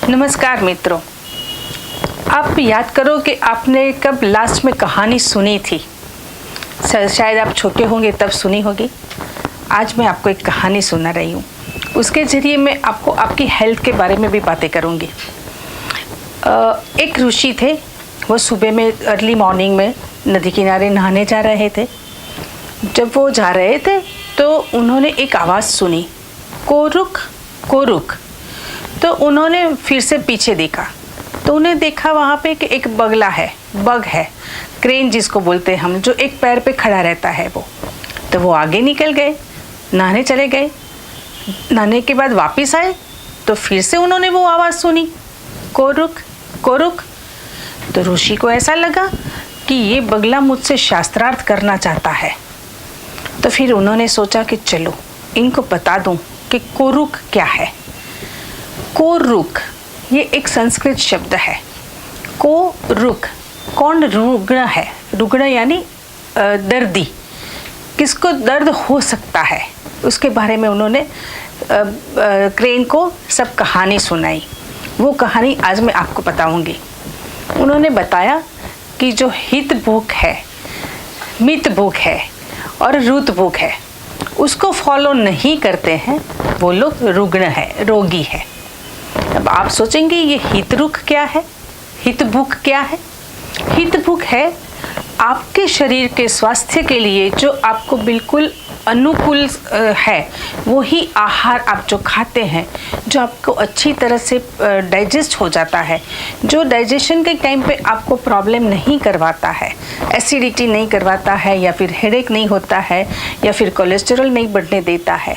नमस्कार मित्रों, आप याद करो कि आपने कब लास्ट में कहानी सुनी थी। शायद आप छोटे होंगे तब सुनी होगी। आज मैं आपको एक कहानी सुना रही हूँ। उसके ज़रिए मैं आपको आपकी हेल्थ के बारे में भी बातें करूँगी। एक ऋषि थे, वो सुबह में अर्ली मॉर्निंग में नदी किनारे नहाने जा रहे थे। जब वो जा रहे थे तो उन्होंने एक आवाज़ सुनी, कोरुक कोरुक। तो उन्होंने फिर से पीछे देखा तो उन्हें देखा वहाँ पे कि एक बगला है, बग है, क्रेन जिसको बोलते हैं हम, जो एक पैर पे खड़ा रहता है वो। तो वो आगे निकल गए, नहाने चले गए। नहाने के बाद वापस आए तो फिर से उन्होंने वो आवाज़ सुनी, कोरुक कोरुक। तो ऋषि को ऐसा लगा कि ये बगला मुझसे शास्त्रार्थ करना चाहता है। तो फिर उन्होंने सोचा कि चलो इनको बता दूं कि कोरुक क्या है। कोरुक ये एक संस्कृत शब्द है। कोरुक, कौन रुग्ण है, रुग्ण यानी दर्दी, किसको दर्द हो सकता है, उसके बारे में उन्होंने क्रेन को सब कहानी सुनाई। वो कहानी आज मैं आपको बताऊंगी। उन्होंने बताया कि जो हित भूख है, मित भूख है और रुत भूख है, उसको फॉलो नहीं करते हैं वो लोग रुग्ण है, रोगी है। अब आप सोचेंगे ये हितरुख क्या है, हितभूख क्या है। हितभूख है आपके शरीर के स्वास्थ्य के लिए जो आपको बिल्कुल अनुकूल है, वही आहार आप जो खाते हैं, जो आपको अच्छी तरह से डाइजेस्ट हो जाता है, जो डाइजेशन के टाइम पे आपको प्रॉब्लम नहीं करवाता है, एसिडिटी नहीं करवाता है, या फिर हेडेक नहीं होता है, या फिर कोलेस्टेरॉल नहीं बढ़ने देता है,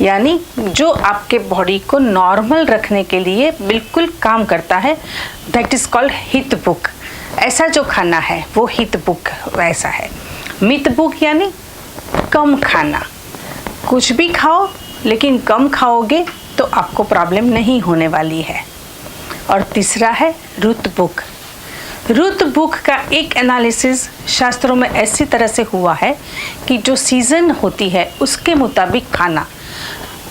यानी जो आपके बॉडी को नॉर्मल रखने के लिए बिल्कुल काम करता है, दैट इज़ कॉल्ड हितभूख। ऐसा जो खाना है वो हितभूख वैसा है। मितभूख यानी कम खाना, कुछ भी खाओ लेकिन कम खाओगे तो आपको प्रॉब्लम नहीं होने वाली है। और तीसरा है रुतभूख। रुतभूख का एक एनालिसिस शास्त्रों में ऐसी तरह से हुआ है कि जो सीज़न होती है उसके मुताबिक खाना।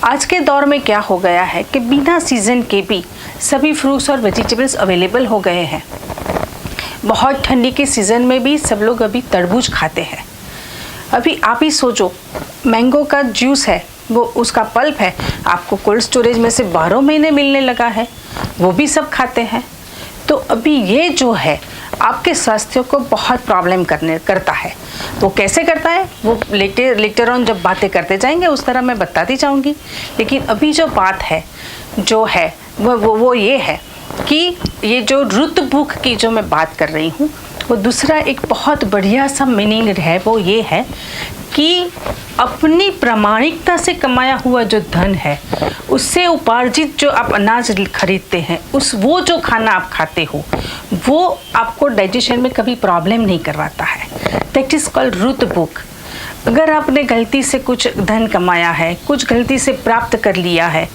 आज के दौर में क्या हो गया है कि बिना सीज़न के भी सभी फ्रूट्स और वेजिटेबल्स अवेलेबल हो गए हैं। बहुत ठंडी के सीज़न में भी सब लोग अभी तरबूज खाते हैं। अभी आप ही सोचो, मैंगो का जूस है, वो उसका पल्प है, आपको कोल्ड स्टोरेज में से 12 महीने मिलने लगा है, वो भी सब खाते हैं। तो अभी ये जो है आपके स्वास्थ्य को बहुत प्रॉब्लम करता है। वो कैसे करता है वो लेटर ऑन जब बातें करते जाएंगे उस तरह मैं बताती जाऊंगी। लेकिन अभी जो बात है जो है वो ये है कि ये जो रुतभूख की जो मैं बात कर रही हूँ, वो दूसरा एक बहुत बढ़िया सा मीनिंग है, वो ये है कि अपनी प्रामाणिकता से कमाया हुआ जो धन है, उससे उपार्जित जो आप अनाज खरीदते हैं, वो जो खाना आप खाते हो, वो आपको डाइजेशन में कभी प्रॉब्लम नहीं करवाता है। दैट इज़ कॉल्ड रुतभूख। अगर आपने गलती से कुछ धन कमाया है, कुछ गलती से प्राप्त कर लिया है,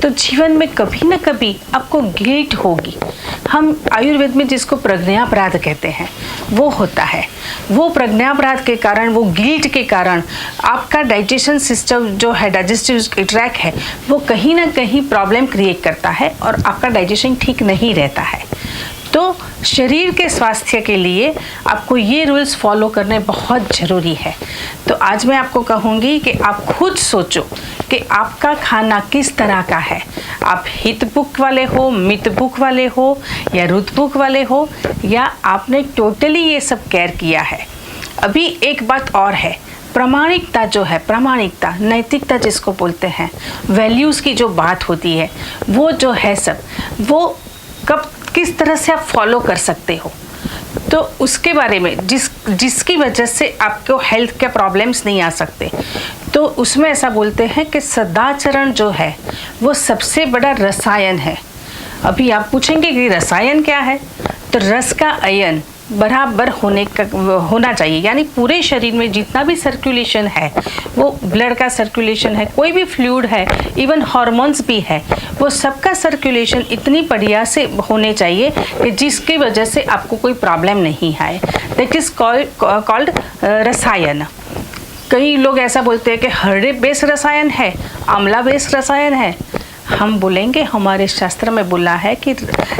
तो जीवन में कभी ना कभी आपको गिल्ट होगी। हम आयुर्वेद में जिसको प्रज्ञापराध कहते हैं वो होता है। वो प्रज्ञापराध के कारण, वो गिल्ट के कारण आपका डाइजेशन सिस्टम जो है, डाइजेस्टिव ट्रैक है, वो कहीं ना कहीं प्रॉब्लम क्रिएट करता है और आपका डाइजेशन ठीक नहीं रहता है। तो शरीर के स्वास्थ्य के लिए आपको ये रूल्स फॉलो करने बहुत ज़रूरी है। तो आज मैं आपको कहूँगी कि आप खुद सोचो कि आपका खाना किस तरह का है। आप हितभूख वाले हो, मितभूख वाले हो, या रुतभूख वाले हो, या आपने टोटली ये सब केयर किया है। अभी एक बात और है, प्रामाणिकता जो है, प्रामाणिकता, नैतिकता जिसको बोलते हैं, वैल्यूज़ की जो बात होती है, वो जो है सब, वो कब किस तरह से आप फॉलो कर सकते हो, तो उसके बारे में जिसकी वजह से आपको हेल्थ के प्रॉब्लम्स नहीं आ सकते। तो उसमें ऐसा बोलते हैं कि सदाचरण जो है वो सबसे बड़ा रसायन है। अभी आप पूछेंगे कि रसायन क्या है, तो रस का अयन बराबर होना चाहिए, यानी पूरे शरीर में जितना भी सर्कुलेशन है, वो ब्लड का सर्कुलेशन है, कोई भी फ्लूइड है, इवन हार्मोन्स भी है, वो सबका सर्कुलेशन इतनी बढ़िया से होने चाहिए कि जिसकी वजह से आपको कोई प्रॉब्लम नहीं आए। दैट इज़ कॉल्ड रसायन। कई लोग ऐसा बोलते हैं कि हर्डे बेस रसायन है, आंवला बेस रसायन है। हम बोलेंगे हमारे शास्त्र में बोला है कि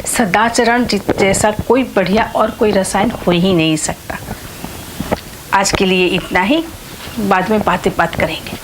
सदाचरण जैसा कोई बढ़िया और कोई रसायन हो ही नहीं सकता। आज के लिए इतना ही, बाद में बात करेंगे।